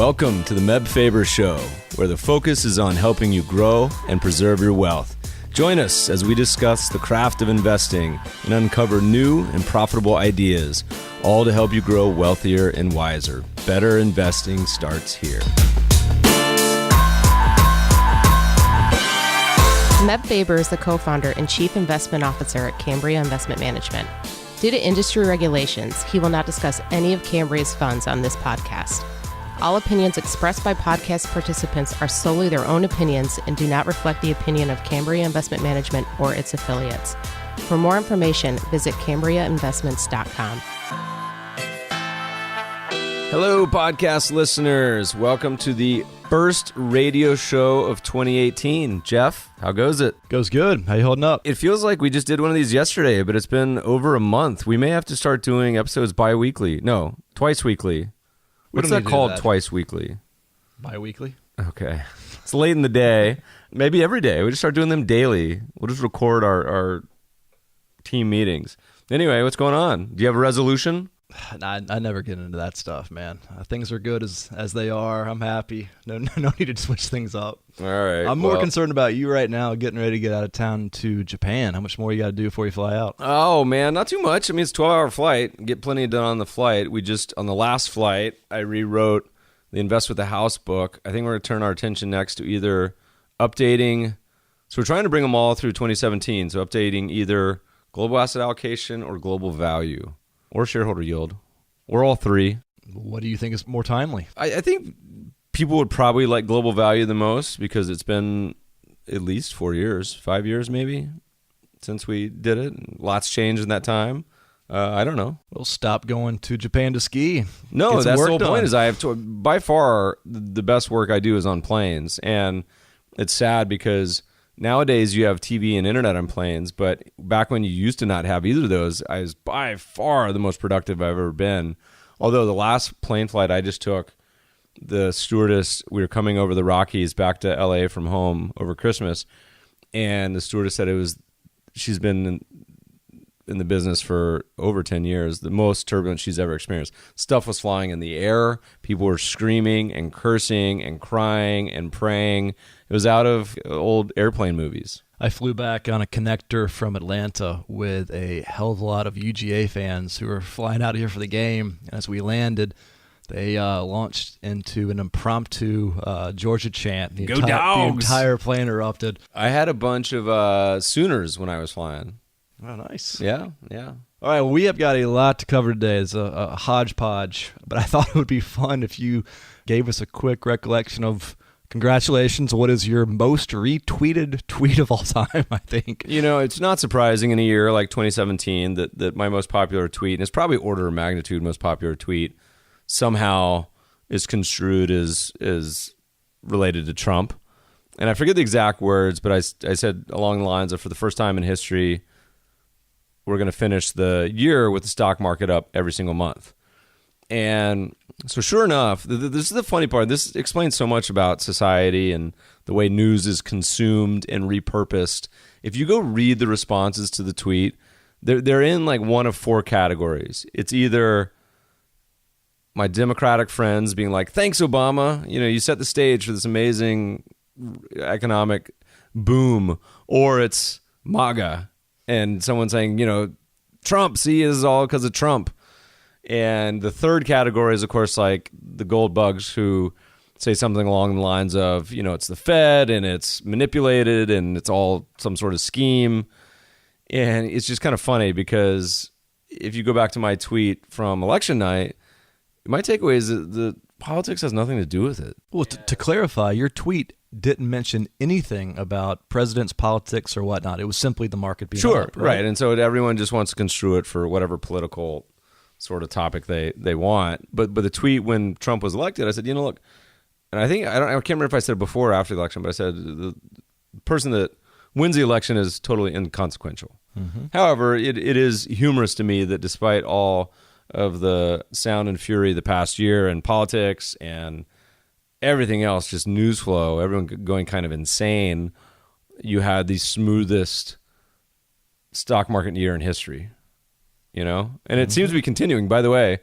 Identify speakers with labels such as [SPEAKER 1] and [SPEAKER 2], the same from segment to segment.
[SPEAKER 1] Welcome to the Faber Show, where the focus is on helping you grow and preserve your wealth. Join us as we discuss the craft of investing and uncover new and profitable ideas, all to help you grow wealthier and wiser. Better investing starts here.
[SPEAKER 2] Meb Faber is the co-founder and chief investment officer at Cambria Investment Management. Due to industry regulations, he will not discuss any of Cambria's funds on this podcast. All opinions expressed by podcast participants are solely their own opinions and do not reflect the opinion of Cambria Investment Management or its affiliates. For more information, visit CambriaInvestments.com.
[SPEAKER 1] Hello, podcast listeners. Welcome to the first radio show of 2018. Jeff, how goes it?
[SPEAKER 3] Goes good. How you holding up?
[SPEAKER 1] It feels like we just did one of these yesterday, but it's been over a month. We may have to start doing episodes bi-weekly. No, twice weekly. What's that called, twice weekly?
[SPEAKER 3] Bi-weekly?
[SPEAKER 1] Okay. It's late in the day. Maybe every day. We just start doing them daily. We'll just record our team meetings. Anyway, what's going on? Do you have a resolution?
[SPEAKER 3] I never get into that stuff, man. Things are good as they are. I'm happy. No need to switch things up.
[SPEAKER 1] All right.
[SPEAKER 3] I'm more concerned about you right now getting ready to get out of town to Japan. How much more you got to do before you fly out?
[SPEAKER 1] Oh, man, not too much. I mean, it's a 12-hour flight. Get plenty done on the flight. On the last flight, I rewrote the Invest with the House book. I think we're going to turn our attention next to either updating. So we're trying to bring them all through 2017. So updating either global asset allocation or global value. Or shareholder yield, or all three.
[SPEAKER 3] What do you think is more timely?
[SPEAKER 1] I think people would probably like global value the most because it's been at least 4 years, 5 years maybe, since we did it. Lots changed in that time. I don't know.
[SPEAKER 3] We'll stop going to Japan to ski.
[SPEAKER 1] No, that's the whole point. Is I have by far the best work I do is on planes, and it's sad because nowadays you have TV and internet on planes, but back when you used to not have either of those, I was by far the most productive I've ever been. Although the last plane flight I just took, the stewardess, we were coming over the Rockies back to LA from home over Christmas, and the stewardess said she's been in the business for over 10 years, the most turbulent she's ever experienced. Stuff was flying in the air. People were screaming and cursing and crying and praying. It was out of old airplane movies.
[SPEAKER 3] I flew back on a connector from Atlanta with a hell of a lot of UGA fans who were flying out here for the game. And as we landed, they launched into an impromptu Georgia chant.
[SPEAKER 1] Go Dogs!
[SPEAKER 3] The entire plane erupted.
[SPEAKER 1] I had a bunch of Sooners when I was flying.
[SPEAKER 3] Oh, nice.
[SPEAKER 1] Yeah.
[SPEAKER 3] All right, well, we have got a lot to cover today. It's a hodgepodge, but I thought it would be fun if you gave us a quick recollection of congratulations. What is your most retweeted tweet of all time, I think?
[SPEAKER 1] You know, it's not surprising in a year like 2017 that my most popular tweet, and it's probably order of magnitude most popular tweet, somehow is construed as related to Trump. And I forget the exact words, but I said along the lines of, for the first time in history, we're going to finish the year with the stock market up every single month. And so sure enough, this is the funny part. This explains so much about society and the way news is consumed and repurposed. If you go read the responses to the tweet, they're in like one of four categories. It's either my Democratic friends being like, thanks, Obama. You know, you set the stage for this amazing economic boom. Or it's MAGA. And someone saying, you know, Trump, see, this is all because of Trump. And the third category is, of course, like the gold bugs who say something along the lines of, you know, it's the Fed and it's manipulated and it's all some sort of scheme. And it's just kind of funny because if you go back to my tweet from election night, my takeaway is that the politics has nothing to do with it.
[SPEAKER 3] Well, to clarify, your tweet didn't mention anything about president's politics or whatnot. It was simply the market being up,
[SPEAKER 1] right? And so everyone just wants to construe it for whatever political sort of topic they want. But the tweet when Trump was elected, I said, you know, look, and I can't remember if I said it before or after the election, but I said the person that wins the election is totally inconsequential. Mm-hmm. However, it is humorous to me that despite all of the sound and fury the past year and politics and everything else, just news flow, everyone going kind of insane, you had the smoothest stock market year in history, you know? And it seems to be continuing. By the way,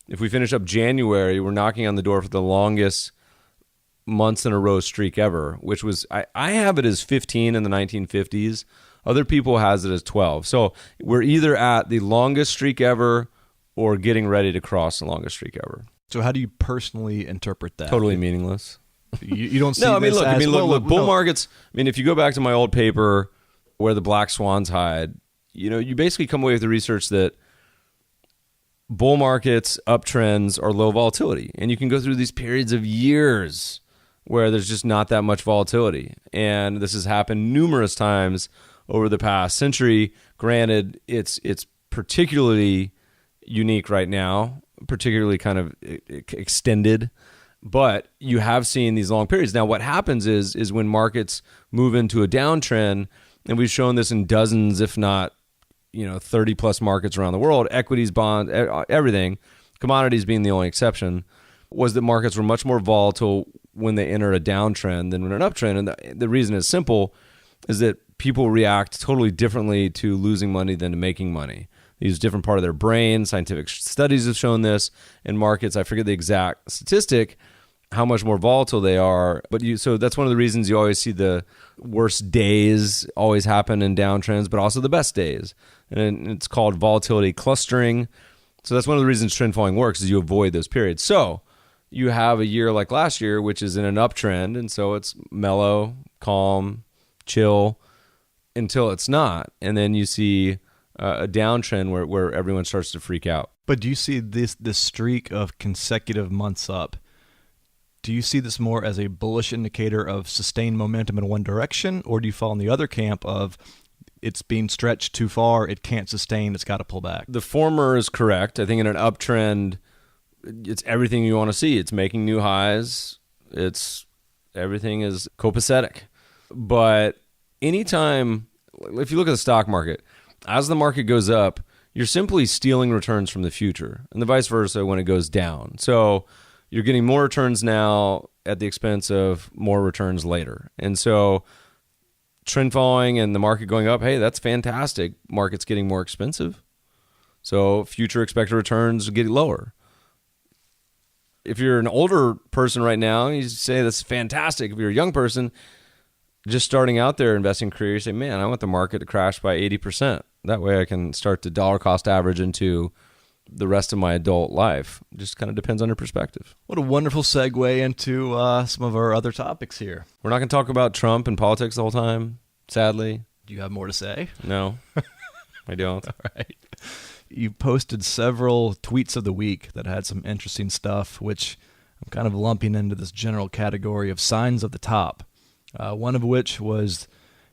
[SPEAKER 1] if we finish up January, we're knocking on the door for the longest months in a row streak ever, which was, I have it as 15 in the 1950s. Other people has it as 12. So we're either at the longest streak ever or getting ready to cross the longest streak ever.
[SPEAKER 3] So how do you personally interpret that?
[SPEAKER 1] Totally meaningless.
[SPEAKER 3] You don't see
[SPEAKER 1] no,
[SPEAKER 3] this as...
[SPEAKER 1] Look, bull markets, if you go back to my old paper where the black swans hide, you basically come away with the research that bull markets, uptrends are low volatility. And you can go through these periods of years where there's just not that much volatility. And this has happened numerous times over the past century. Granted, it's particularly unique right now, particularly kind of extended, but you have seen these long periods. Now, what happens is when markets move into a downtrend, and we've shown this in dozens, if not 30 plus markets around the world, equities, bonds, everything, commodities being the only exception, was that markets were much more volatile when they enter a downtrend than when an uptrend. And the reason is simple, is that people react totally differently to losing money than to making money. They use a different part of their brain. Scientific studies have shown this in markets. I forget the exact statistic, how much more volatile they are. So that's one of the reasons you always see the worst days always happen in downtrends, but also the best days. And it's called volatility clustering. So that's one of the reasons trend following works, is you avoid those periods. So you have a year like last year, which is in an uptrend, and so it's mellow, calm, chill, until it's not. And then you see a downtrend where everyone starts to freak out.
[SPEAKER 3] But do you see this streak of consecutive months up? Do you see this more as a bullish indicator of sustained momentum in one direction, or do you fall in the other camp of it's being stretched too far, it can't sustain, it's got to pull back?
[SPEAKER 1] The former is correct. I think in an uptrend, it's everything you want to see. It's making new highs. Everything is copacetic. But anytime, if you look at the stock market, as the market goes up, you're simply stealing returns from the future, and the vice versa when it goes down. So you're getting more returns now at the expense of more returns later. And so trend following and the market going up, hey, that's fantastic. Market's getting more expensive. So future expected returns get lower. If you're an older person right now, you say that's fantastic. If you're a young person just starting out there investing career, you say, man, I want the market to crash by 80%. That way I can start to dollar cost average into the rest of my adult life. Just kind of depends on your perspective.
[SPEAKER 3] What a wonderful segue into some of our other topics here.
[SPEAKER 1] We're not going to talk about Trump and politics the whole time, sadly.
[SPEAKER 3] Do you have more to say?
[SPEAKER 1] No, I don't.
[SPEAKER 3] All right. You posted several tweets of the week that had some interesting stuff, which I'm kind of lumping into this general category of signs of the top. One of which was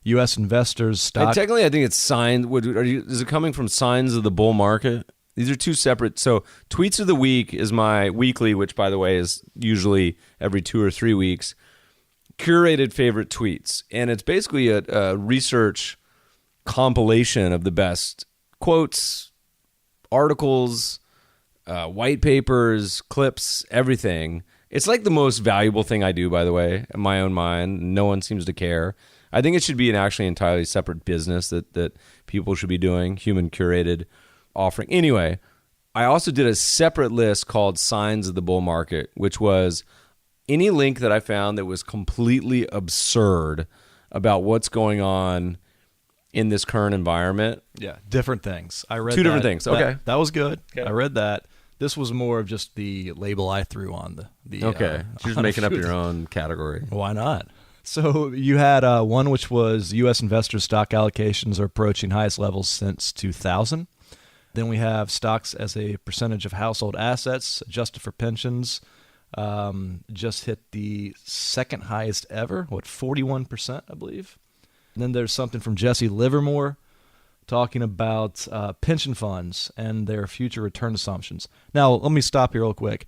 [SPEAKER 3] U.S. investors' stock.
[SPEAKER 1] Technically, I think it's signs. Is it coming from signs of the bull market? These are two separate. So tweets of the week is my weekly, which, by the way, is usually every 2 or 3 weeks, curated favorite tweets. And it's basically a research compilation of the best quotes, articles, white papers, clips, everything. It's like the most valuable thing I do, by the way, in my own mind. No one seems to care. I think it should be an actually entirely separate business that people should be doing, human curated offering. Anyway, I also did a separate list called Signs of the Bull Market, which was any link that I found that was completely absurd about what's going on in this current environment.
[SPEAKER 3] Yeah, different things. I read
[SPEAKER 1] two different things. Okay.
[SPEAKER 3] That was good.
[SPEAKER 1] Okay.
[SPEAKER 3] I read that. This was more of just the label I threw on the
[SPEAKER 1] okay. You're just making up your own category.
[SPEAKER 3] Why not? So you had one which was U.S. investors' stock allocations are approaching highest levels since 2000. Then we have stocks as a percentage of household assets adjusted for pensions. Just hit the second highest ever, 41%, I believe. And then there's something from Jesse Livermore talking about pension funds and their future return assumptions. Now, let me stop here real quick.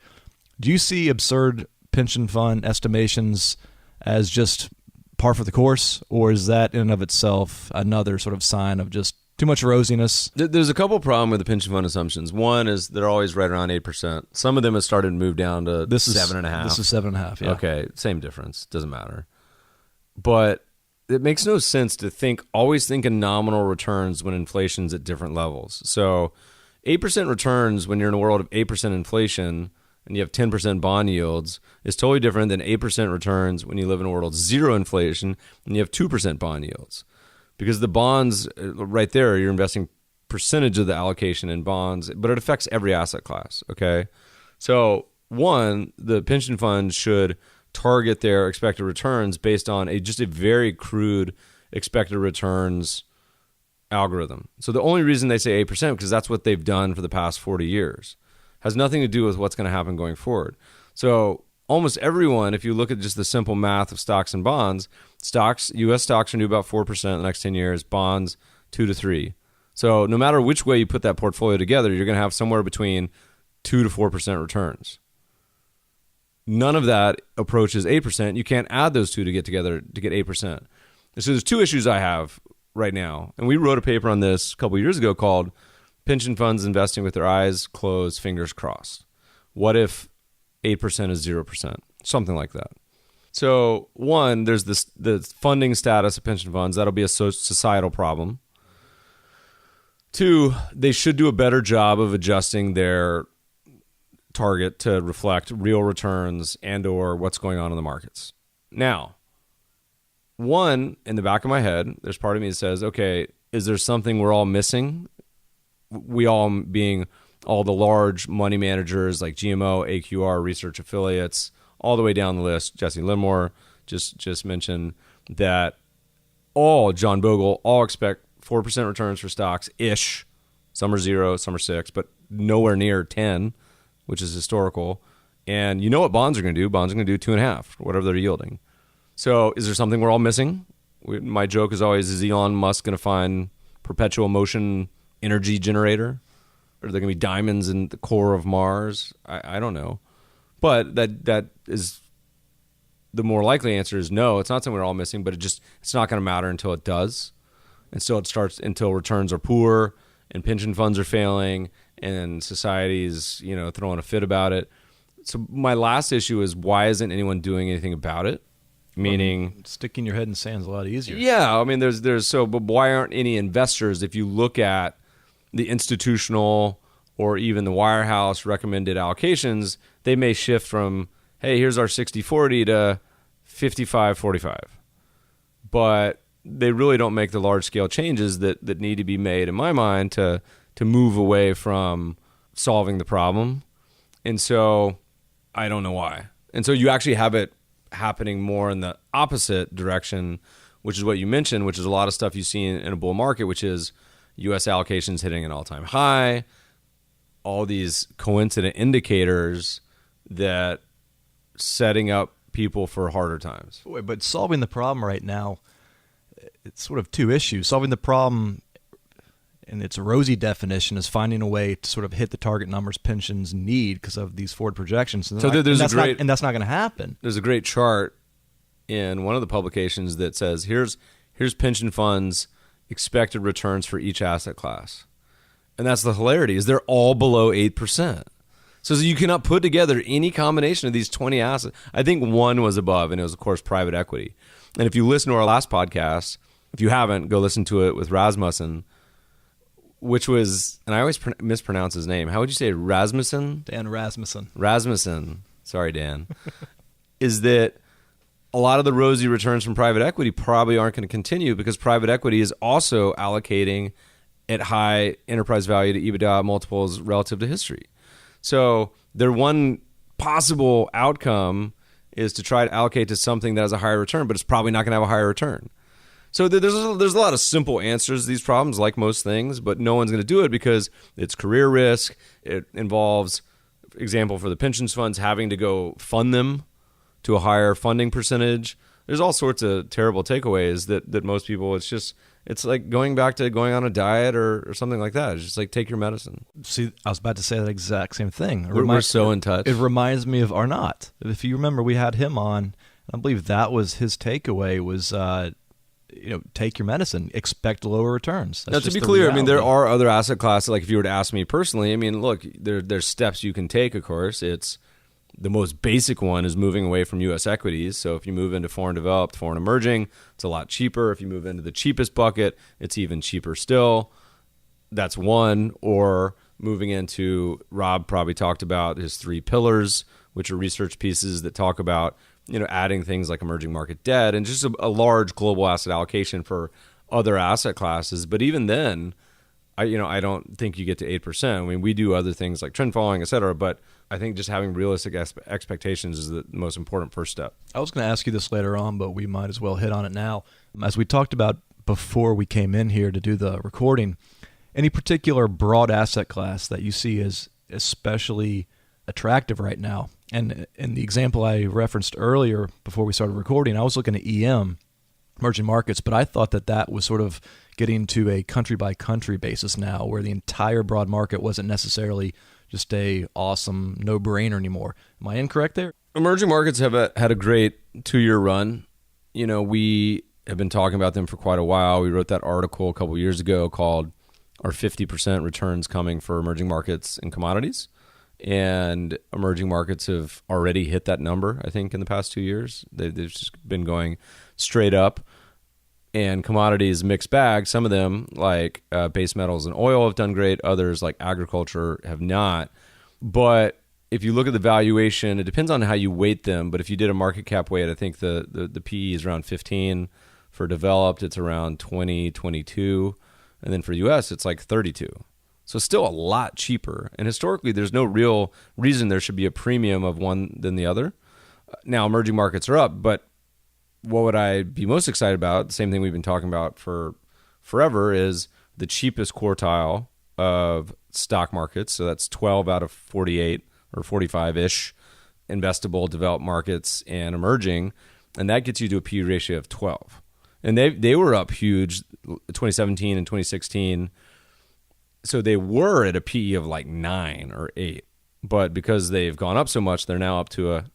[SPEAKER 3] Do you see absurd pension fund estimations as just par for the course, or is that in and of itself another sort of sign of just too much rosiness?
[SPEAKER 1] There's a couple problems with the pension fund assumptions. One is they're always right around 8%. Some of them have started to move down to 7.5%.
[SPEAKER 3] This is 7.5%, yeah.
[SPEAKER 1] Okay, same difference. Doesn't matter. But it makes no sense to always think in nominal returns when inflation's at different levels. So 8% returns when you're in a world of 8% inflation and you have 10% bond yields is totally different than 8% returns when you live in a world of zero inflation and you have 2% bond yields. Because the bonds, right there, you're investing percentage of the allocation in bonds, but it affects every asset class, okay? So, one, the pension funds should target their expected returns based on just a very crude expected returns algorithm. So the only reason they say 8% because that's what they've done for the past 40 years. Has nothing to do with what's going to happen going forward. So almost everyone, if you look at just the simple math of stocks and bonds, U.S. stocks are due about 4% in the next 10 years, bonds 2 to 3. So no matter which way you put that portfolio together, you're going to have somewhere between 2 to 4% returns. None of that approaches 8%. You can't add those two to get together to get 8%. So there's two issues I have right now. And we wrote a paper on this a couple of years ago called Pension Funds Investing with Their Eyes Closed, Fingers Crossed. What if 8% is 0%? Something like that. So one, there's the funding status of pension funds. That'll be a societal problem. Two, they should do a better job of adjusting their target to reflect real returns and or what's going on in the markets. Now, one, in the back of my head, there's part of me that says, okay, is there something we're all missing? We all being all the large money managers like GMO, AQR, research affiliates, all the way down the list. Jesse Limore just mentioned that John Bogle, all expect 4% returns for stocks-ish. Some are 0, some are 6, but nowhere near 10, which is historical. And you know what bonds are going to do? Bonds are going to do 2.5, whatever they're yielding. So is there something we're all missing? My joke is always, is Elon Musk going to find perpetual motion energy generator? Are there going to be diamonds in the core of Mars? I don't know. But that is the more likely answer is no, it's not something we're all missing, but it's not going to matter until it does. And so it starts until returns are poor and pension funds are failing and society's, throwing a fit about it. So my last issue is why isn't anyone doing anything about it? Meaning
[SPEAKER 3] sticking your head in sand is a lot easier.
[SPEAKER 1] Yeah, I mean but why aren't any investors, if you look at the institutional or even the wirehouse recommended allocations, they may shift from, hey, here's our 60-40 to 55-45. But they really don't make the large-scale changes that need to be made, in my mind, to move away from solving the problem. And so I don't know why. And so you actually have it happening more in the opposite direction, which is what you mentioned, which is a lot of stuff you see in a bull market, which is U.S. allocations hitting an all-time high, all these coincident indicators that setting up people for harder times.
[SPEAKER 3] But solving the problem right now, it's sort of two issues. Solving the problem in its rosy definition is finding a way to sort of hit the target numbers pensions need because of these forward projections. And that's not going to happen.
[SPEAKER 1] There's a great chart in one of the publications that says here's pension funds expected returns for each asset class. And that's the hilarity, is they're all below 8%. So you cannot put together any combination of these 20 assets. I think one was above, and it was, of course, private equity. And if you listen to our last podcast, if you haven't, go listen to it with Rasmussen, which was, and I always mispronounce his name. How would you say it? Rasmussen?
[SPEAKER 3] Dan Rasmussen.
[SPEAKER 1] Rasmussen. Sorry, Dan. Is that a lot of the rosy returns from private equity probably aren't going to continue because private equity is also allocating at high enterprise value to EBITDA multiples relative to history. So their one possible outcome is to try to allocate to something that has a higher return, but it's probably not going to have a higher return. So there's a lot of simple answers to these problems, like most things, but no one's going to do it because it's career risk. It involves, for example, for the pensions funds, having to go fund them to a higher funding percentage. There's all sorts of terrible takeaways that most people, it's like going back to going on a diet or something like that. It's just like take your medicine.
[SPEAKER 3] See, I was about to say that exact same thing.
[SPEAKER 1] We're so in touch.
[SPEAKER 3] It reminds me of Arnott. If you remember, we had him on. I believe that was his takeaway was, take your medicine, expect lower returns.
[SPEAKER 1] Now, to be clear, reality. I mean, there are other asset classes. Like if you were to ask me personally, I mean, look, there's steps you can take, of course. It's the most basic one is moving away from U.S. equities. So if you move into foreign developed, foreign emerging, it's a lot cheaper. If you move into the cheapest bucket, it's even cheaper still. That's one. Or moving into, Rob probably talked about his 3 pillars, which are research pieces that talk about, adding things like emerging market debt and just a large global asset allocation for other asset classes. But even then, I don't think you get to 8%. I mean, we do other things like trend following, et cetera, but I think just having realistic expectations is the most important first step.
[SPEAKER 3] I was going to ask you this later on, but we might as well hit on it now. As we talked about before we came in here to do the recording, any particular broad asset class that you see as especially attractive right now? And in the example I referenced earlier before we started recording, I was looking at EM, emerging markets, but I thought that was sort of getting to a country-by-country basis now, where the entire broad market wasn't necessarily just a awesome no-brainer anymore. Am I incorrect there?
[SPEAKER 1] Emerging markets have had a great 2-year run. We have been talking about them for quite a while. We wrote that article a couple years ago called "Are 50% Returns Coming for Emerging Markets and Commodities?" And emerging markets have already hit that number, I think, in the past 2 years. They've just been going straight up. And commodities, mixed bag. Some of them, like base metals and oil, have done great. Others, like agriculture, have not. But if you look at the valuation, it depends on how you weight them. But if you did a market cap weight, I think the PE is around 15. For developed, it's around 20, 22. And then for U.S., it's like 32. So still a lot cheaper. And historically, there's no real reason there should be a premium of one than the other. Now, emerging markets are up, but what would I be most excited about, the same thing we've been talking about for forever, is the cheapest quartile of stock markets. So that's 12 out of 48 or 45-ish investable developed markets and emerging. And that gets you to a P ratio of 12. And they were up huge 2017 and 2016. So they were at a PE of like 9 or 8. But because they've gone up so much, they're now up to a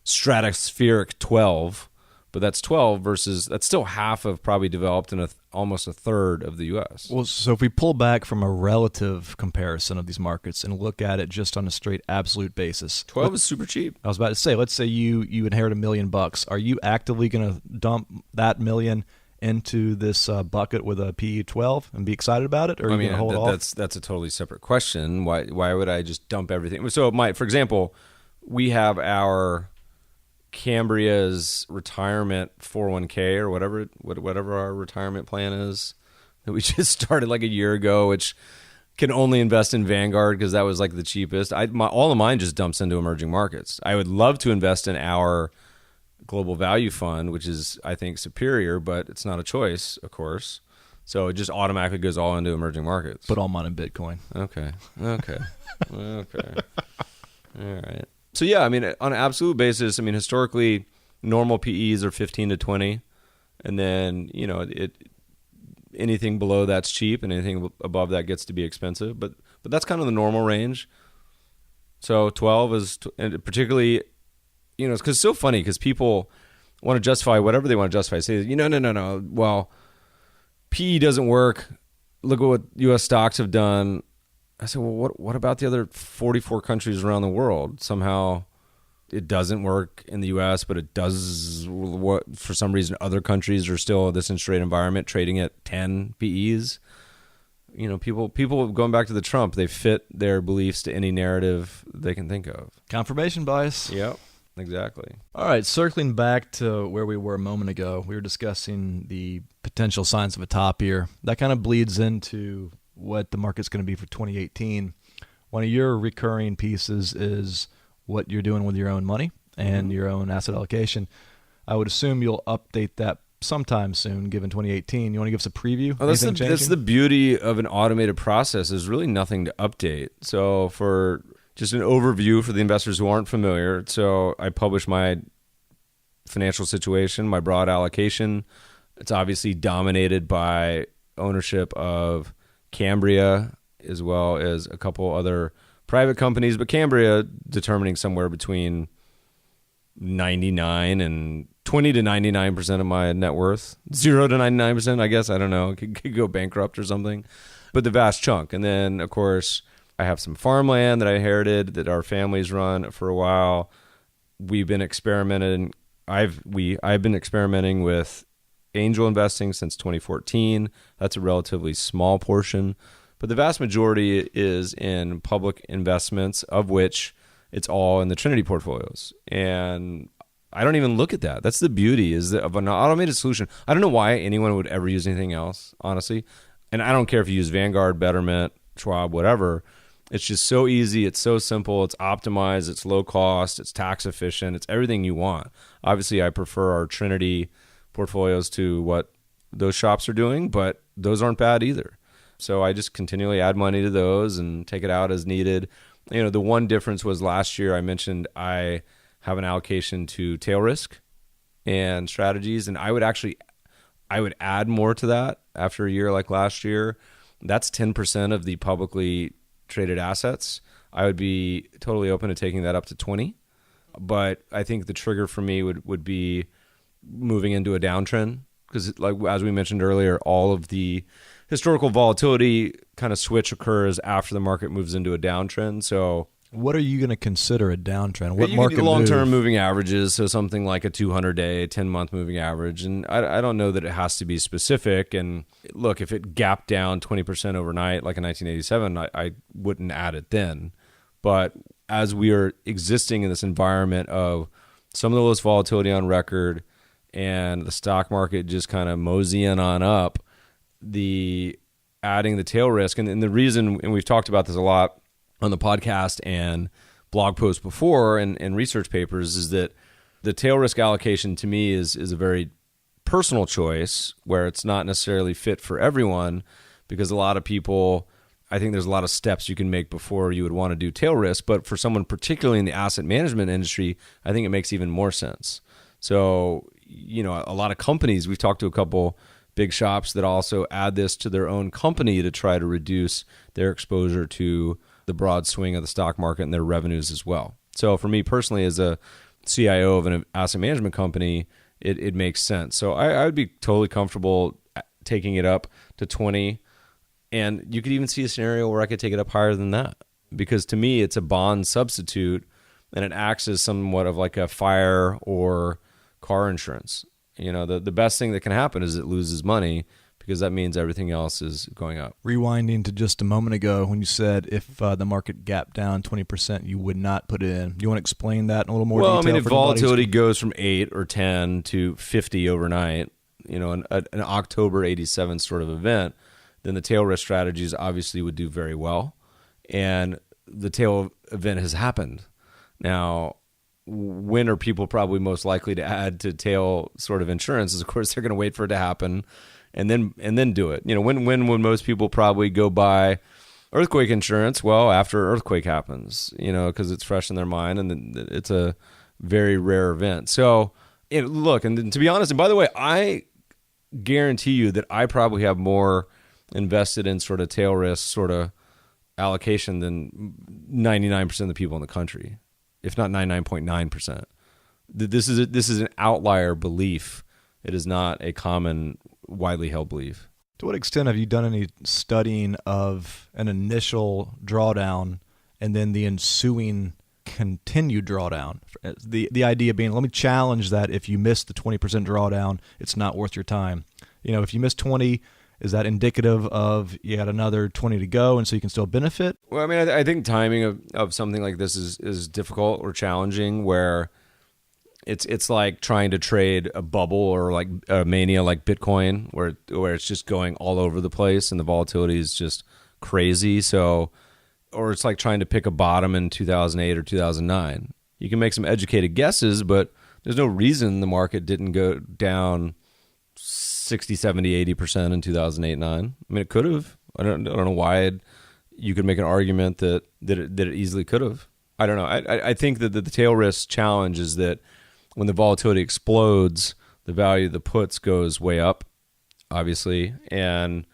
[SPEAKER 1] stratospheric 12. But that's 12 versus, that's still half of probably developed and almost a third of the U.S.
[SPEAKER 3] Well, so if we pull back from a relative comparison of these markets and look at it just on a straight absolute basis.
[SPEAKER 1] 12 is super cheap.
[SPEAKER 3] I was about to say, let's say you inherit $1 million. Are you actively going to dump that million into this bucket with a PE 12 and be excited about it? Or are you going to hold off?
[SPEAKER 1] That's a totally separate question. Why would I just dump everything? So for example, we have our Cambria's retirement 401k or whatever our retirement plan is that we just started like a year ago, which can only invest in Vanguard because that was like the cheapest. All of mine just dumps into emerging markets. I would love to invest in our global value fund, which is, I think, superior, but it's not a choice, of course. So it just automatically goes all into emerging markets.
[SPEAKER 3] Put all mine in Bitcoin.
[SPEAKER 1] Okay. All right. So yeah, I mean, on an absolute basis, I mean, historically, normal PEs are 15 to 20, and then anything below that's cheap, and anything above that gets to be expensive. But that's kind of the normal range. So 12 is, and particularly, it's because it's so funny because people want to justify whatever they want to justify. Say, no. Well, PE doesn't work. Look at what U.S. stocks have done. I said, well, what about the other 44 countries around the world? Somehow it doesn't work in the U.S., but it does. What for some reason other countries are still this interest rate environment trading at 10 PEs. People going back to the Trump, they fit their beliefs to any narrative they can think of.
[SPEAKER 3] Confirmation bias.
[SPEAKER 1] Yep, exactly.
[SPEAKER 3] All right, circling back to where we were a moment ago, we were discussing the potential signs of a top year. That kind of bleeds into what the market's going to be for 2018. One of your recurring pieces is what you're doing with your own money and your own asset allocation. I would assume you'll update that sometime soon, given 2018. You want to give us a preview?
[SPEAKER 1] Oh, that's the beauty of an automated process. There's really nothing to update. So for just an overview for the investors who aren't familiar, so I publish my financial situation, my broad allocation. It's obviously dominated by ownership of Cambria, as well as a couple other private companies, but Cambria determining somewhere between 99 and 20 to 99% of my net worth. 0 to 99%, I guess. I don't know. It could go bankrupt or something. But the vast chunk. And then, of course, I have some farmland that I inherited that our families run for a while. We've been experimenting. I've been experimenting with angel investing since 2014. That's a relatively small portion, but But the vast majority is in public investments, of which it's all in the Trinity portfolios. And I don't even look at that. That's the beauty is that of an automated solution. I don't know why anyone would ever use anything else, honestly. And I don't care if you use Vanguard, Betterment, Schwab, whatever. It's just so easy. It's so simple. It's optimized. It's low cost. It's tax efficient. It's everything you want. Obviously, I prefer our Trinity portfolios to what those shops are doing, but those aren't bad either. So I just continually add money to those and take it out as needed. The one difference was last year I mentioned I have an allocation to tail risk and strategies, and I would add more to that after a year like last year. That's 10% of the publicly traded assets. I would be totally open to taking that up to 20. But I think the trigger for me would be moving into a downtrend because, like as we mentioned earlier, all of the historical volatility kind of switch occurs after the market moves into a downtrend. So
[SPEAKER 3] what are you going to consider a downtrend? What
[SPEAKER 1] you
[SPEAKER 3] market
[SPEAKER 1] long-term
[SPEAKER 3] move?
[SPEAKER 1] moving averages, so something like a 200-day, 10-month moving average. And I don't know that it has to be specific. And look, if it gapped down 20% overnight, like in 1987, I wouldn't add it then. But as we are existing in this environment of some of the lowest volatility on record and the stock market just kind of moseying on up, adding the tail risk, and the reason, and we've talked about this a lot on the podcast and blog posts before and research papers, is that the tail risk allocation to me is a very personal choice where it's not necessarily fit for everyone because a lot of people, I think there's a lot of steps you can make before you would want to do tail risk, but for someone particularly in the asset management industry, I think it makes even more sense. So, a lot of companies, we've talked to a couple big shops that also add this to their own company to try to reduce their exposure to the broad swing of the stock market and their revenues as well. So for me personally, as a CIO of an asset management company, it makes sense. So I would be totally comfortable taking it up to 20. And you could even see a scenario where I could take it up higher than that. Because to me, it's a bond substitute and it acts as somewhat of like a fire or car insurance. The best thing that can happen is it loses money because that means everything else is going up.
[SPEAKER 3] Rewinding to just a moment ago when you said if the market gapped down 20%, you would not put it in. You want to explain that in a little more detail?
[SPEAKER 1] Well, if volatility goes from 8 or 10 to 50 overnight, an October 87 sort of event, then the tail risk strategies obviously would do very well. And the tail event has happened. Now, when are people probably most likely to add to tail sort of insurance? Is of course they're going to wait for it to happen and then do it. When would most people probably go buy earthquake insurance? Well, after earthquake happens, because it's fresh in their mind and it's a very rare event. So look, and to be honest, and by the way, I guarantee you that I probably have more invested in sort of tail risk sort of allocation than 99% of the people in the country, if not 99.9%. This is an outlier belief. It is not a common, widely held belief.
[SPEAKER 3] To what extent have you done any studying of an initial drawdown and then the ensuing continued drawdown? The idea being, let me challenge that if you miss the 20% drawdown, it's not worth your time. If you miss 20, is that indicative of you got another 20 to go and so you can still benefit?
[SPEAKER 1] Well, I mean, I think timing of something like this is difficult or challenging where it's like trying to trade a bubble or like a mania like Bitcoin where it's just going all over the place and the volatility is just crazy. So, or it's like trying to pick a bottom in 2008 or 2009. You can make some educated guesses, but there's no reason the market didn't go down 60, 70, 80% in 2008-9. I mean, it could have. I don't know why you could make an argument that it easily could have. I don't know. I think that the tail risk challenge is that when the volatility explodes, the value of the puts goes way up, obviously. And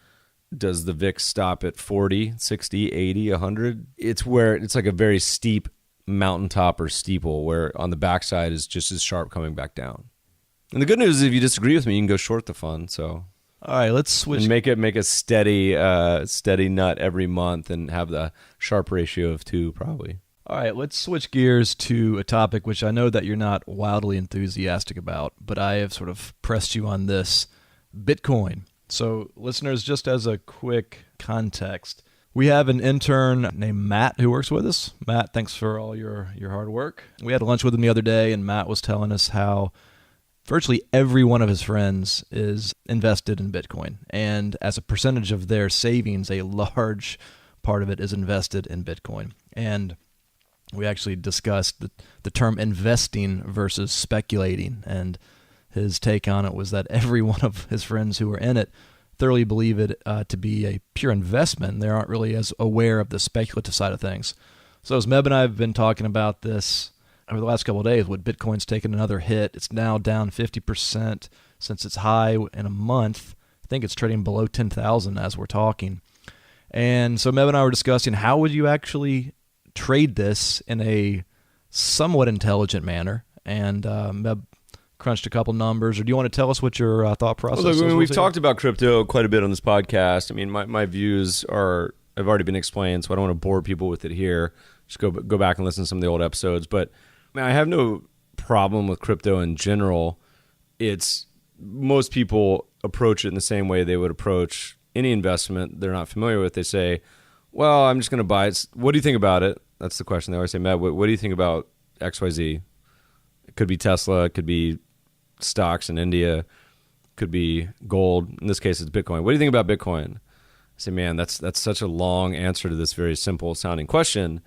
[SPEAKER 1] does the VIX stop at 40, 60, 80, 100? It's where it's like a very steep mountaintop or steeple where on the backside is just as sharp coming back down. And the good news is if you disagree with me, you can go short the fund. So,
[SPEAKER 3] all right, let's switch.
[SPEAKER 1] And make a steady nut every month and have the Sharpe ratio of 2 probably.
[SPEAKER 3] All right, let's switch gears to a topic which I know that you're not wildly enthusiastic about, but I have sort of pressed you on this, Bitcoin. So listeners, just as a quick context, We have an intern named Matt who works with us. Matt, thanks for all your hard work. We had lunch with him the other day, and Matt was telling us how virtually every one of his friends is invested in Bitcoin. And as a percentage of their savings, a large part of it is invested in Bitcoin. And we actually discussed the term investing versus speculating. And his take on it was that every one of his friends who are in it thoroughly believe it to be a pure investment. They aren't really as aware of the speculative side of things. So as Meb and I have been talking about this over the last couple of days, when Bitcoin's taken another hit, it's now down 50% since its high in a month. I think it's trading below 10,000 as we're talking. And so Meb and I were discussing how would you actually trade this in a somewhat intelligent manner. And Meb crunched a couple numbers, or do you want to tell us what your thought process is?
[SPEAKER 1] Look, we've talked about crypto quite a bit on this podcast. I mean, my views have already been explained, so I don't want to bore people with it here. Just go back and listen to some of the old episodes. But I mean, I have no problem with crypto in general. It's most people approach it in the same way they would approach any investment they're not familiar with. They say, well, I'm just going to buy it. What do you think about it? That's the question. They always say, Matt, what do you think about XYZ? It could be Tesla. It could be stocks in India, could be gold. In this case, it's Bitcoin. What do you think about Bitcoin? I say, man, that's such a long answer to this very simple sounding question.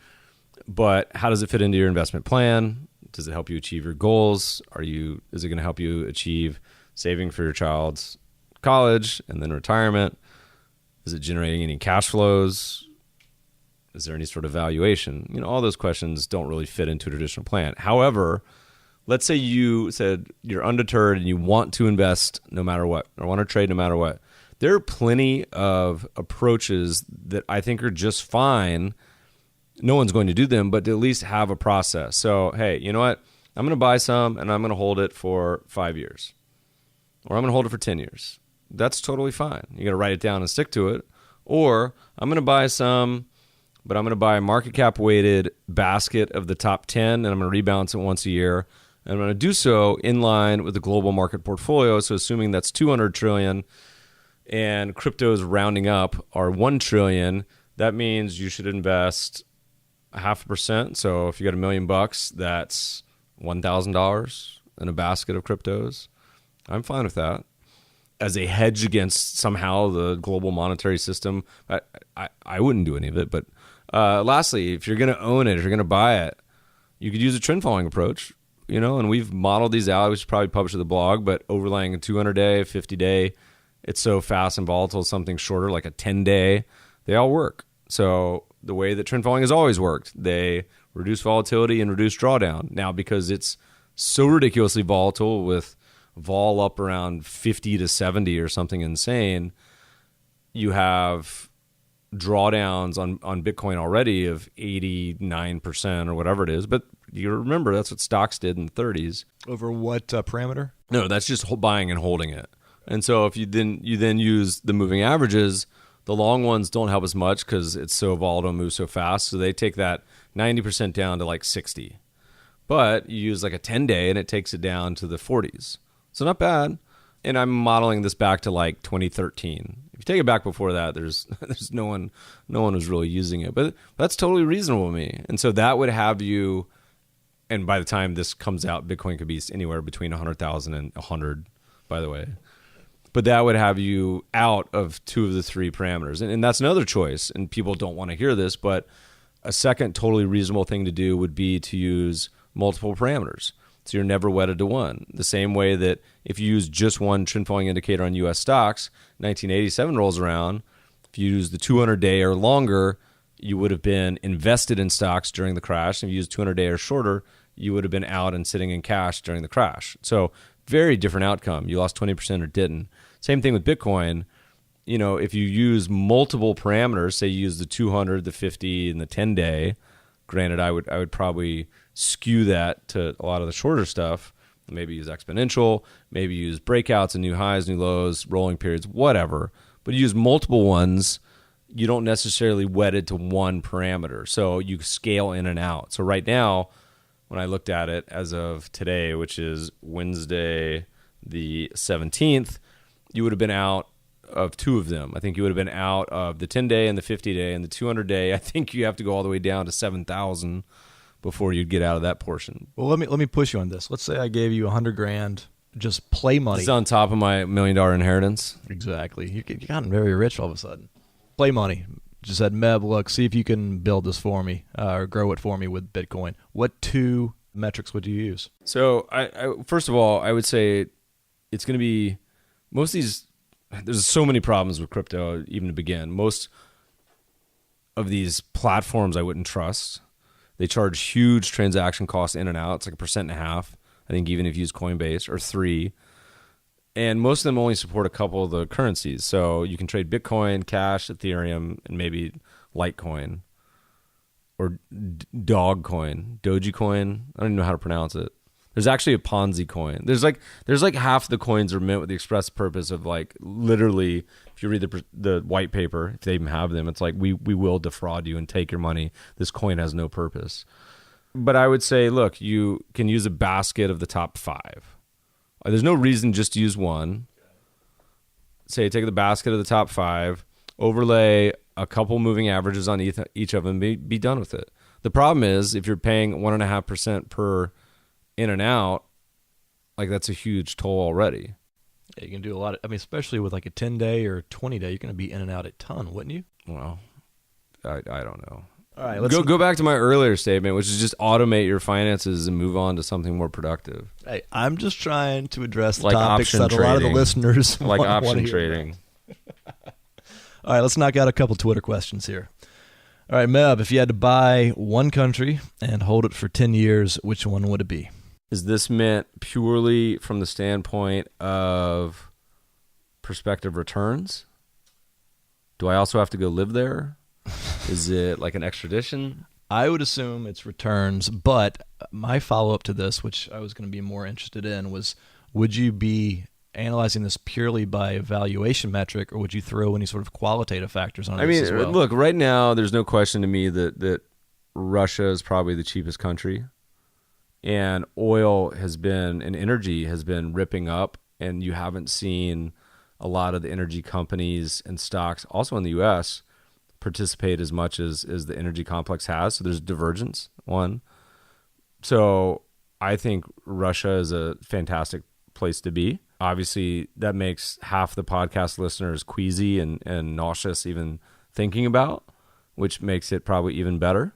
[SPEAKER 1] But how does it fit into your investment plan? Does it help you achieve your goals? Is it going to help you achieve saving for your child's college and then retirement? Is it generating any cash flows? Is there any sort of valuation? All those questions don't really fit into a traditional plan. However, let's say you said you're undeterred and you want to invest no matter what, or want to trade no matter what. There are plenty of approaches that I think are just fine. No one's going to do them, but to at least have a process. So, hey, you know what? I'm going to buy some and I'm going to hold it for 5 years. Or I'm going to hold it for 10 years. That's totally fine. You got to write it down and stick to it. Or I'm going to buy some, but I'm going to buy a market cap weighted basket of the top 10 and I'm going to rebalance it once a year. And I'm going to do so in line with the global market portfolio. So assuming that's 200 trillion and crypto's rounding up are 1 trillion, that means you should invest 0.5%. So if you got $1 million, that's $1,000 in a basket of cryptos. I'm fine with that. As a hedge against somehow the global monetary system, I wouldn't do any of it. But lastly, if you're going to own it, if you're going to buy it, you could use a trend following approach. And we've modeled these out. We should probably publish the blog, but overlaying a 200-day, 50-day, it's so fast and volatile, something shorter like a 10-day, they all work. So the way that trend following has always worked, they reduce volatility and reduce drawdown. Now, because it's so ridiculously volatile with vol up around 50 to 70 or something insane, you have drawdowns on Bitcoin already of 89% or whatever it is. But you remember that's what stocks did in the 30s.
[SPEAKER 3] Over what parameter?
[SPEAKER 1] No, that's just buying and holding it. And so if you then use the moving averages, the long ones don't help as much because it's so volatile and moves so fast. So they take that 90% down to like 60. But you use like a 10-day and it takes it down to the 40s. So not bad. And I'm modeling this back to like 2013. If you take it back before that, there's no one was really using it. But that's totally reasonable to me. And so that would have you, and by the time this comes out, Bitcoin could be anywhere between 100,000 and 100, by the way. But that would have you out of two of the three parameters. And that's another choice. And people don't want to hear this, but a second totally reasonable thing to do would be to use multiple parameters. So you're never wedded to one. The same way that if you use just one trend following indicator on U.S. stocks, 1987 rolls around. If you use the 200-day or longer, you would have been invested in stocks during the crash. If you use 200-day or shorter, you would have been out and sitting in cash during the crash. So very different outcome. You lost 20% or didn't. Same thing with Bitcoin. If you use multiple parameters, say you use the 200, the 50, and the 10-day, granted, I would probably skew that to a lot of the shorter stuff. Maybe use exponential, maybe use breakouts and new highs, new lows, rolling periods, whatever. But you use multiple ones, you don't necessarily wedded to one parameter. So you scale in and out. So right now, when I looked at it as of today, which is Wednesday the 17th, you would have been out of two of them. I think you would have been out of the 10-day and the 50-day and the 200-day. I think you have to go all the way down to 7,000 before you'd get out of that portion.
[SPEAKER 3] Well, let me push you on this. Let's say I gave you $100,000, just play money.
[SPEAKER 1] It's on top of my $1 million inheritance.
[SPEAKER 3] Exactly. You gotten very rich all of a sudden. Play money. Just said, Meb, look, see if you can build this for me or grow it for me with Bitcoin. What two metrics would you use?
[SPEAKER 1] So, I first of all, I would say it's going to be most of these. There's so many problems with crypto, even to begin. Most of these platforms I wouldn't trust. They charge huge transaction costs in and out. It's like 1.5%. I think even if you use Coinbase, or 3%. And most of them only support a couple of the currencies. So you can trade Bitcoin, Cash, Ethereum, and maybe Litecoin or Dogecoin. I don't even know how to pronounce it. There's actually a Ponzi coin. There's like half the coins are meant with the express purpose of like literally, if you read the white paper, if they even have them, it's like we will defraud you and take your money. This coin has no purpose. But I would say, look, you can use a basket of the top 5. There's no reason just to use one. Say take the basket of the top 5, overlay a couple moving averages on each of them, be done with it. The problem is if you're paying 1.5% per in and out, like that's a huge toll already.
[SPEAKER 3] Yeah, you can do a lot of, especially with like a 10-day or 20-day, you're going to be in and out a ton, wouldn't you?
[SPEAKER 1] Well, I don't know.
[SPEAKER 3] All right, let's
[SPEAKER 1] go back to my earlier statement, which is just automate your finances and move on to something more productive.
[SPEAKER 3] Hey, I'm just trying to address the
[SPEAKER 1] like
[SPEAKER 3] topics that a lot of the listeners
[SPEAKER 1] like
[SPEAKER 3] want
[SPEAKER 1] option
[SPEAKER 3] to hear
[SPEAKER 1] trading.
[SPEAKER 3] All right, let's knock out a couple Twitter questions here. All right, Meb, if you had to buy one country and hold it for 10 years, which one would it be?
[SPEAKER 1] Is this meant purely from the standpoint of prospective returns? Do I also have to go live there? Is it like an extradition?
[SPEAKER 3] I would assume it's returns, but my follow-up to this, which I was going to be more interested in, was would you be analyzing this purely by a valuation metric, or would you throw any sort of qualitative factors on this as well?
[SPEAKER 1] Look, right now, there's no question to me that Russia is probably the cheapest country. And oil has been, and energy has been ripping up, and you haven't seen a lot of the energy companies and stocks, also in the U.S., participate as much as the energy complex has. So there's divergence, one. So I think Russia is a fantastic place to be. Obviously, that makes half the podcast listeners queasy and nauseous even thinking about, which makes it probably even better.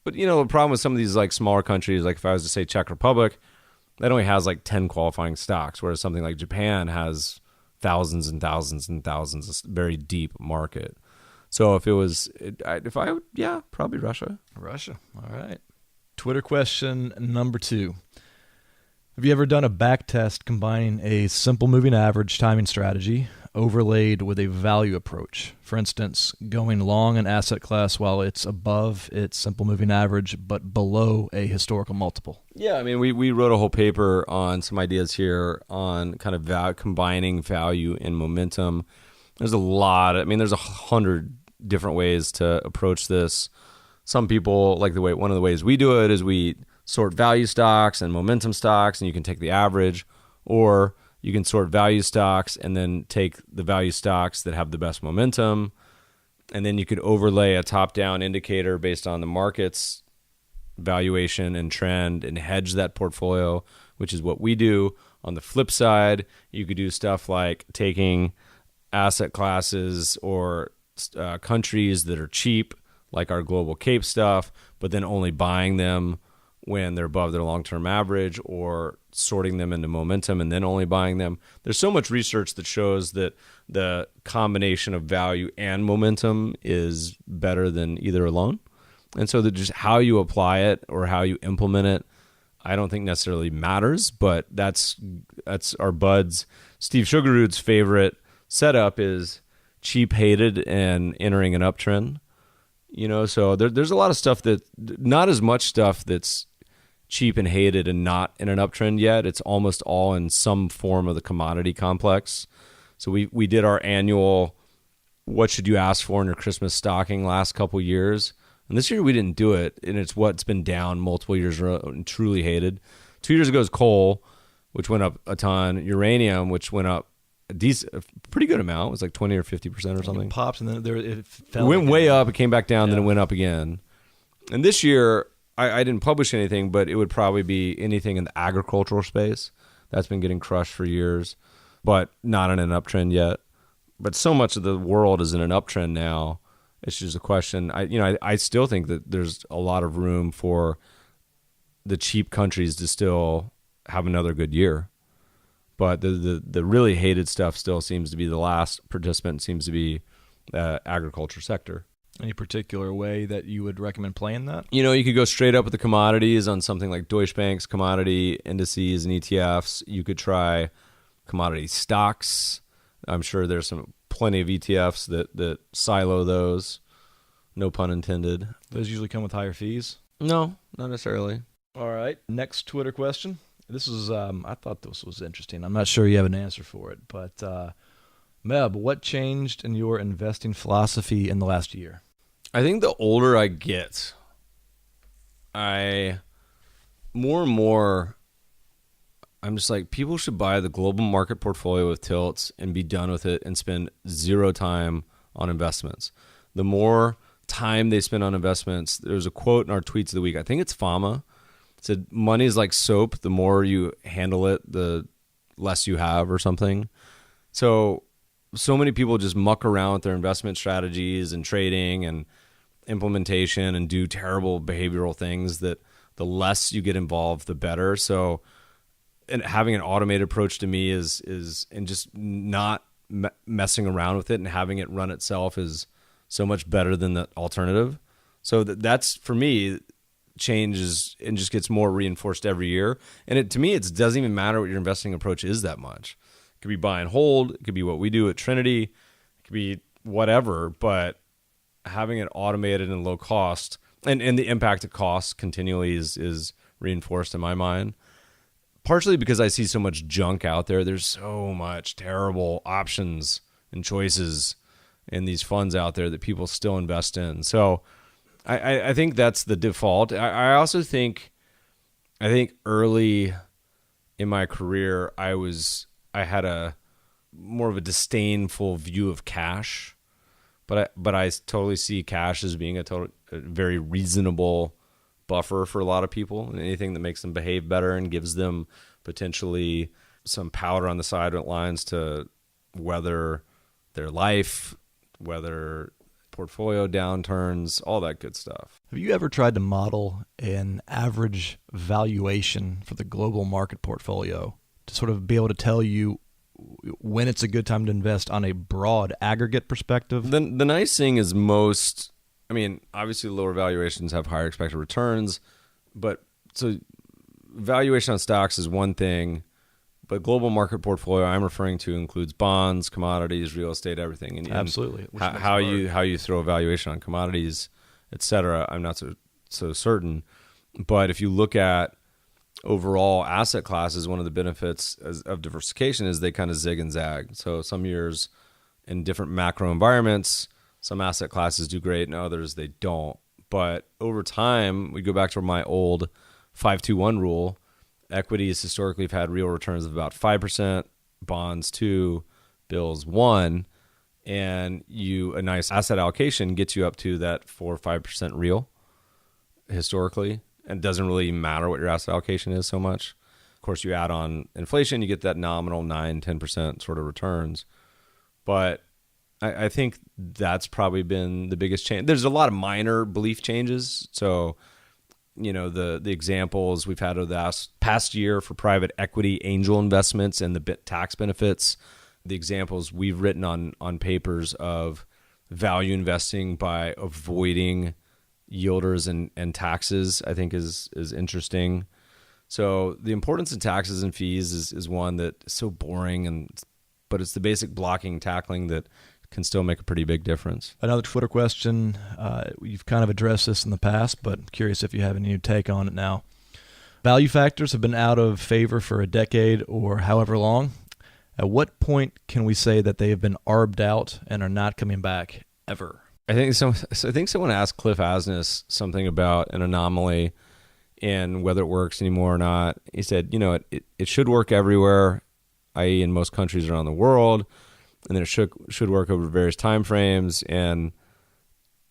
[SPEAKER 1] But, the problem with some of these like smaller countries, like if I was to say Czech Republic, that only has like 10 qualifying stocks, whereas something like Japan has thousands and thousands and thousands, a very deep market. So probably Russia.
[SPEAKER 3] Russia. All right. Twitter question number 2. Have you ever done a back test combining a simple moving average timing strategy overlaid with a value approach? For instance, going long an asset class while it's above its simple moving average but below a historical multiple.
[SPEAKER 1] Yeah, we wrote a whole paper on some ideas here on kind of combining value and momentum. There's a lot. There's 100 different ways to approach this. Some people like one of the ways we do it is we sort value stocks and momentum stocks, and you can take the average, or you can sort value stocks and then take the value stocks that have the best momentum, and then you could overlay a top-down indicator based on the market's valuation and trend and hedge that portfolio, which is what we do. On the flip side, you could do stuff like taking asset classes or countries that are cheap, like our global Cape stuff, but then only buying them when they're above their long-term average, or sorting them into momentum and then only buying them. There's so much research that shows that the combination of value and momentum is better than either alone. And so that just how you apply it or how you implement it, I don't think necessarily matters, but that's our buds. Steve Sugarroot's favorite setup is cheap hated and entering an uptrend. So there's a lot of stuff that, not as much stuff that's cheap and hated and not in an uptrend yet. It's almost all in some form of the commodity complex. So we did our annual what should you ask for in your Christmas stocking last couple years. And this year we didn't do it, and it's what's been down multiple years and truly hated. 2 years ago is coal, which went up a ton, uranium, which went up a pretty good amount. It was like 20 or 50% or something.
[SPEAKER 3] It pops and then it
[SPEAKER 1] It went way up. It came back down, then it went up again. And this year, I didn't publish anything, but it would probably be anything in the agricultural space. That's been getting crushed for years, but not in an uptrend yet. But so much of the world is in an uptrend now. It's just a question. I still think that there's a lot of room for the cheap countries to still have another good year. But the really hated stuff still seems to be the last participant seems to be agriculture sector.
[SPEAKER 3] Any particular way that you would recommend playing that?
[SPEAKER 1] You could go straight up with the commodities on something like Deutsche Bank's commodity indices and ETFs. You could try commodity stocks. I'm sure there's plenty of ETFs that silo those. No pun intended.
[SPEAKER 3] Those usually come with higher fees?
[SPEAKER 1] No, not necessarily.
[SPEAKER 3] All right. Next Twitter question. This is, I thought this was interesting. I'm not sure you have an answer for it, but Meb, what changed in your investing philosophy in the last year?
[SPEAKER 1] I think the older I get, more and more, I'm just like, people should buy the global market portfolio with tilts and be done with it and spend zero time on investments. The more time they spend on investments, there's a quote in our tweets of the week. I think it's Fama. It said, money is like soap. The more you handle it, the less you have or something. So many people just muck around with their investment strategies and trading and implementation and do terrible behavioral things that the less you get involved, the better. So, and having an automated approach to me is and just not messing around with it and having it run itself is so much better than the alternative. So that's for me, changes and just gets more reinforced every year. And to me, it doesn't even matter what your investing approach is that much. It could be buy and hold. It could be what we do at Trinity. It could be whatever, but having it automated and low cost and the impact of cost continually is reinforced in my mind. Partially because I see so much junk out there. There's so much terrible options and choices in these funds out there that people still invest in. So I think that's the default. I also think early in my career, I had a more of a disdainful view of cash, but I totally see cash as being a very reasonable buffer for a lot of people, and anything that makes them behave better and gives them potentially some powder on the sidelines to weather their life, weather portfolio downturns, all that good stuff.
[SPEAKER 3] Have you ever tried to model an average valuation for the global market portfolio to sort of be able to tell you when it's a good time to invest on a broad aggregate perspective?
[SPEAKER 1] The nice thing is obviously lower valuations have higher expected returns, but so valuation on stocks is one thing, but global market portfolio I'm referring to includes bonds, commodities, real estate, everything. And
[SPEAKER 3] absolutely.
[SPEAKER 1] How you throw a valuation on commodities, et cetera, I'm not so certain. But if you look at overall asset classes, one of the benefits of diversification is they kind of zig and zag. So some years in different macro environments, some asset classes do great and others they don't. But over time, we go back to my old 5-2-1 rule. Equities historically have had real returns of about 5%, bonds 2%, bills 1%, and a nice asset allocation gets you up to that 4 or 5% real historically. And it doesn't really matter what your asset allocation is so much. Of course, you add on inflation, you get that nominal 9-10% sort of returns. But I think that's probably been the biggest change. There's a lot of minor belief changes. So, the examples we've had over the past year for private equity angel investments and the tax benefits, the examples we've written on papers of value investing by avoiding yielders and taxes, I think is interesting. So the importance of taxes and fees is one that is so boring, but it's the basic blocking and tackling that can still make a pretty big difference.
[SPEAKER 3] Another Twitter question. You've kind of addressed this in the past, but I'm curious if you have any new take on it now. Value factors have been out of favor for a decade or however long. At what point can we say that they have been arbed out and are not coming back ever?
[SPEAKER 1] I think someone asked Cliff Asness something about an anomaly and whether it works anymore or not. He said, it should work everywhere. i.e. in most countries around the world, and then it should work over various time frames. And,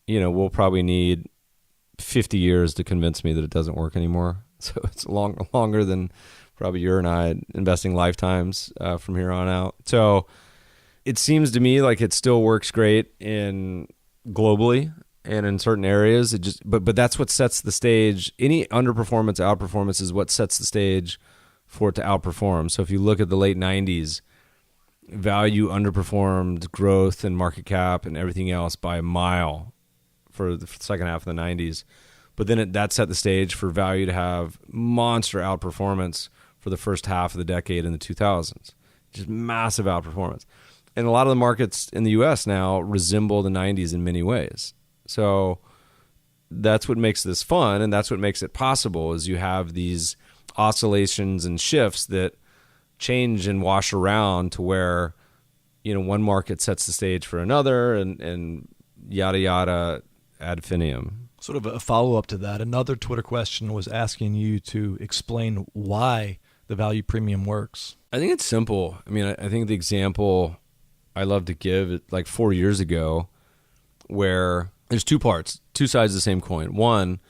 [SPEAKER 1] we'll probably need 50 years to convince me that it doesn't work anymore. So it's longer than probably you and I investing lifetimes from here on out. So it seems to me like it still works great in globally and in certain areas. But that's what sets the stage. Any underperformance, outperformance is what sets the stage for it to outperform. So if you look at the late 90s, value underperformed growth and market cap and everything else by a mile for the second half of the 90s. But then that set the stage for value to have monster outperformance for the first half of the decade in the 2000s. Just massive outperformance. And a lot of the markets in the U.S. now resemble the 90s in many ways. So that's what makes this fun, and that's what makes it possible, is you have these oscillations and shifts that change and wash around to where, one market sets the stage for another, and yada, yada, ad infinitum.
[SPEAKER 3] Sort of a follow-up to that, another Twitter question was asking you to explain why the value premium works.
[SPEAKER 1] I think it's simple. I mean, I think the example I love to give, like 4 years ago, where there's two parts, two sides of the same coin. One,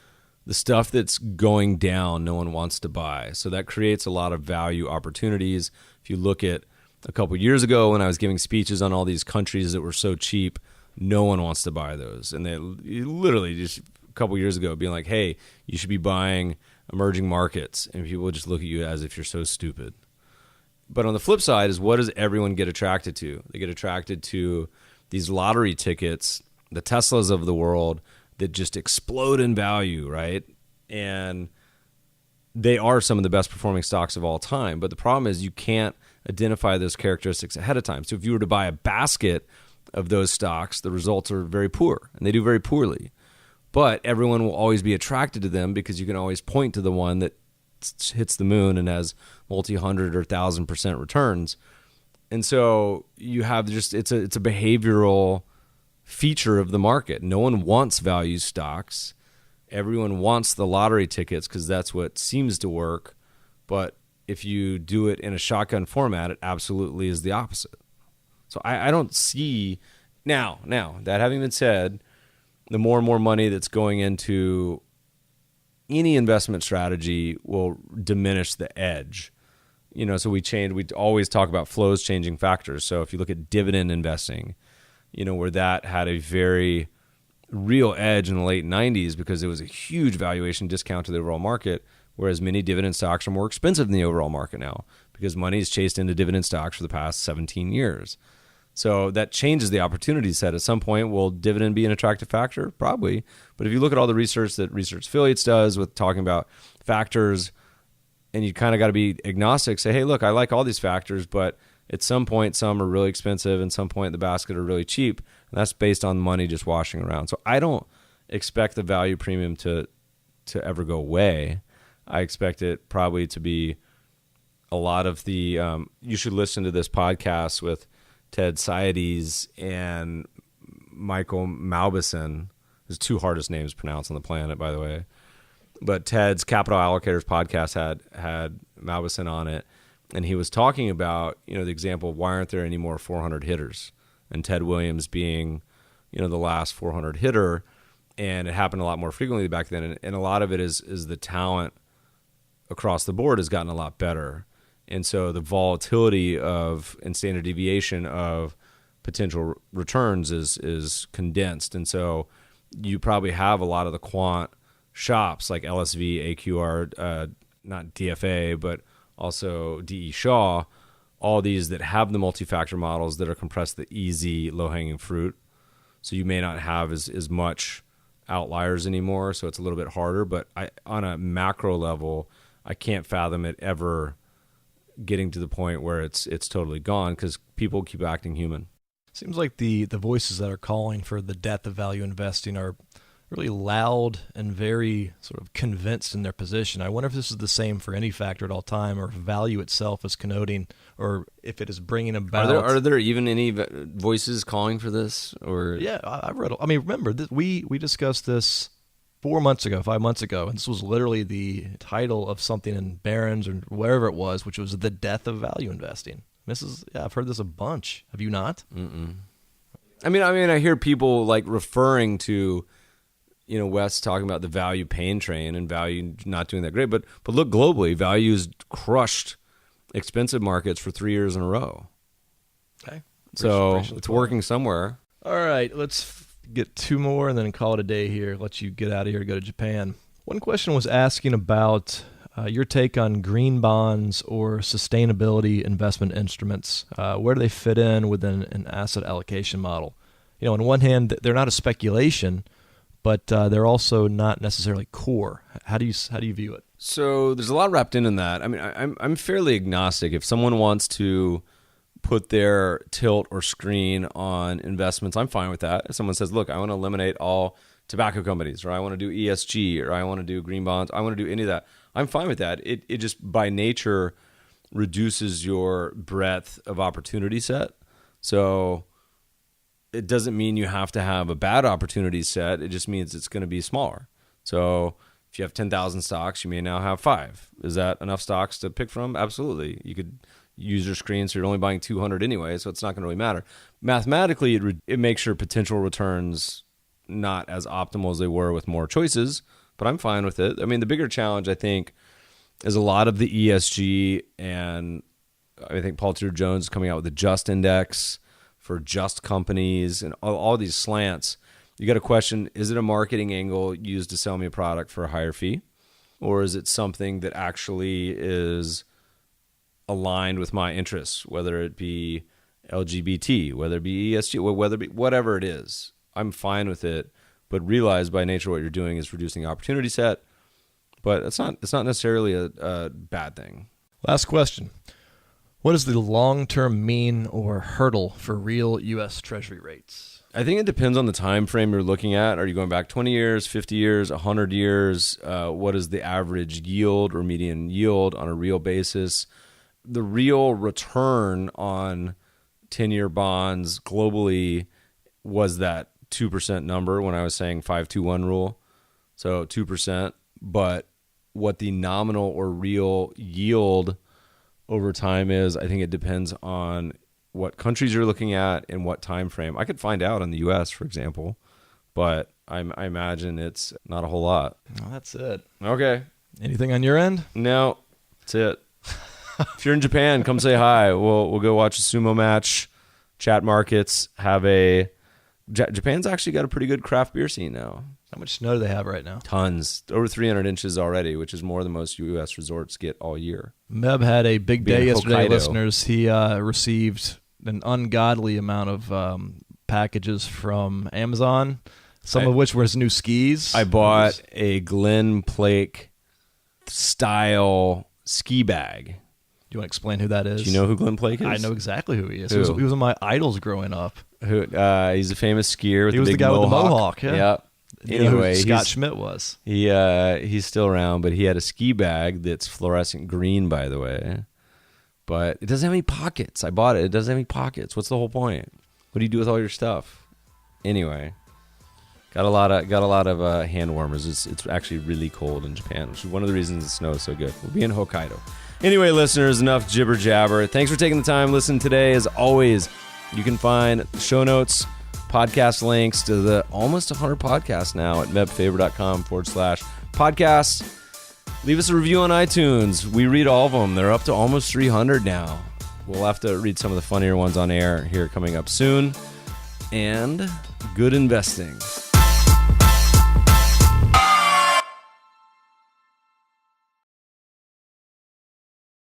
[SPEAKER 1] the stuff that's going down, no one wants to buy. So that creates a lot of value opportunities. If you look at a couple of years ago when I was giving speeches on all these countries that were so cheap, no one wants to buy those. And they literally just a couple of years ago being like, hey, you should be buying emerging markets. And people would just look at you as if you're so stupid. But on the flip side is, what does everyone get attracted to? They get attracted to these lottery tickets, the Teslas of the world, that just explode in value, right? And they are some of the best performing stocks of all time. But the problem is you can't identify those characteristics ahead of time. So if you were to buy a basket of those stocks, the results are very poor, and they do very poorly. But everyone will always be attracted to them because you can always point to the one that hits the moon and has multi-100 or 1,000% returns. And so you have just, it's a behavioral feature of the market. No one wants value stocks. Everyone wants the lottery tickets because that's what seems to work. But if you do it in a shotgun format, it absolutely is the opposite. So I don't see, now, that having been said, the more and more money that's going into any investment strategy will diminish the edge. So we always talk about flows changing factors. So if you look at dividend investing, where that had a very real edge in the late 90s because it was a huge valuation discount to the overall market, whereas many dividend stocks are more expensive than the overall market now because money is chased into dividend stocks for the past 17 years. So that changes the opportunity set. At some point, will dividend be an attractive factor? Probably. But if you look at all the research that Research Affiliates does with talking about factors, and you kind of got to be agnostic, say, hey, look, I like all these factors, but at some point, some are really expensive, and some point the basket are really cheap. And that's based on money just washing around. So I don't expect the value premium to ever go away. I expect it probably to be a lot of the you should listen to this podcast with Ted Seides and Michael Mauboussin. His two hardest names to pronounce on the planet, by the way. But Ted's Capital Allocators podcast had Mauboussin on it, and he was talking about, the example of why aren't there any more 400 hitters, and Ted Williams being, the last 400 hitter, and it happened a lot more frequently back then, and a lot of it is the talent across the board has gotten a lot better. And so the volatility and standard deviation of potential returns is condensed. And so you probably have a lot of the quant shops like LSV, AQR, not DFA, but also DE Shaw, all these that have the multi-factor models that are compressed the easy, low-hanging fruit. So you may not have as much outliers anymore, so it's a little bit harder. But on a macro level, I can't fathom it ever getting to the point where it's totally gone because people keep acting human.
[SPEAKER 3] Seems like the voices that are calling for the death of value investing are really loud and very sort of convinced in their position. I wonder if this is the same for any factor at all time, or if value itself is connoting, or if it is bringing about.
[SPEAKER 1] Are there even any voices calling for this? Or
[SPEAKER 3] yeah, I've read. I mean, remember we discussed this 5 months ago, and this was literally the title of something in Barron's or wherever it was, which was the death of value investing. I've heard this a bunch. Have you not?
[SPEAKER 1] Mm-mm. I mean, I hear people like referring to, Wes talking about the value pain train and value not doing that great. But look globally, value's crushed expensive markets for 3 years in a row.
[SPEAKER 3] Okay.
[SPEAKER 1] So it's working somewhere.
[SPEAKER 3] All right, let's get two more and then call it a day here. Let you get out of here and go to Japan. One question was asking about your take on green bonds or sustainability investment instruments. Where do they fit in within an asset allocation model? On one hand, they're not a speculation, but they're also not necessarily core. How do you view it?
[SPEAKER 1] So there's a lot wrapped in that. I mean, I'm fairly agnostic. If someone wants to put their tilt or screen on investments, I'm fine with that. If someone says, look, I want to eliminate all tobacco companies, or I want to do ESG, or I want to do green bonds, I want to do any of that, I'm fine with that. It just by nature reduces your breadth of opportunity set. So it doesn't mean you have to have a bad opportunity set. It just means it's going to be smaller. So if you have 10,000 stocks, you may now have 5. Is that enough stocks to pick from? Absolutely. You could use your screen, so you're only buying 200 anyway, so it's not going to really matter. Mathematically, it makes your potential returns not as optimal as they were with more choices, but I'm fine with it. I mean, the bigger challenge, I think, is a lot of the ESG, and I think Paul Tudor Jones is coming out with the Just Index for just companies and all these slants. You got to question, is it a marketing angle used to sell me a product for a higher fee? Or is it something that actually is aligned with my interests, whether it be LGBT, whether it be ESG, whether it be whatever it is? I'm fine with it, but realize by nature what you're doing is reducing the opportunity set. But it's not necessarily a bad thing.
[SPEAKER 3] Last question. What is the long-term mean or hurdle for real U.S. Treasury rates?
[SPEAKER 1] I think it depends on the time frame you're looking at. Are you going back 20 years, 50 years, 100 years? What is the average yield or median yield on a real basis? The real return on 10-year bonds globally was that 2% number when I was saying 5-2-1 rule. So 2%. But what the nominal or real yield over time is, I think it depends on what countries you're looking at and what time frame. I could find out in the U.S., for example, but I imagine it's not a whole lot.
[SPEAKER 3] Well, that's it.
[SPEAKER 1] Okay.
[SPEAKER 3] Anything on your end?
[SPEAKER 1] No, that's it. If you're in Japan, come say hi. We'll go watch a sumo match, chat markets, Japan's actually got a pretty good craft beer scene now.
[SPEAKER 3] How much snow do they have right now?
[SPEAKER 1] Tons. Over 300 inches already, which is more than most U.S. resorts get all year.
[SPEAKER 3] Meb had a big day yesterday,
[SPEAKER 1] Hokkaido.
[SPEAKER 3] Listeners. He received an ungodly amount of packages from Amazon, some of which were his new skis.
[SPEAKER 1] I bought a Glenn Plake style ski bag.
[SPEAKER 3] Do you want to explain who that is?
[SPEAKER 1] Do you know who Glenn Plake is?
[SPEAKER 3] I know exactly who he is.
[SPEAKER 1] Who?
[SPEAKER 3] He was one of my idols growing up.
[SPEAKER 1] He's a famous skier with
[SPEAKER 3] He was
[SPEAKER 1] the big
[SPEAKER 3] the guy
[SPEAKER 1] mohawk.
[SPEAKER 3] with the mohawk, yeah.
[SPEAKER 1] Yep.
[SPEAKER 3] You know
[SPEAKER 1] Anyway,
[SPEAKER 3] who Scott Schmidt was.
[SPEAKER 1] He's still around, but he had a ski bag that's fluorescent green, by the way. But it doesn't have any pockets. I bought it. It doesn't have any pockets. What's the whole point? What do you do with all your stuff? Anyway, got a lot of hand warmers. It's actually really cold in Japan, which is one of the reasons the snow is so good. We'll be in Hokkaido. Anyway, listeners, enough jibber jabber. Thanks for taking the time to listen today. As always, you can find show notes, podcast links to the almost 100 podcasts now at mebfaber.com/podcasts. Leave us a review on iTunes. We read all of them. They're up to almost 300 now. We'll have to read some of the funnier ones on air here coming up soon. And good investing.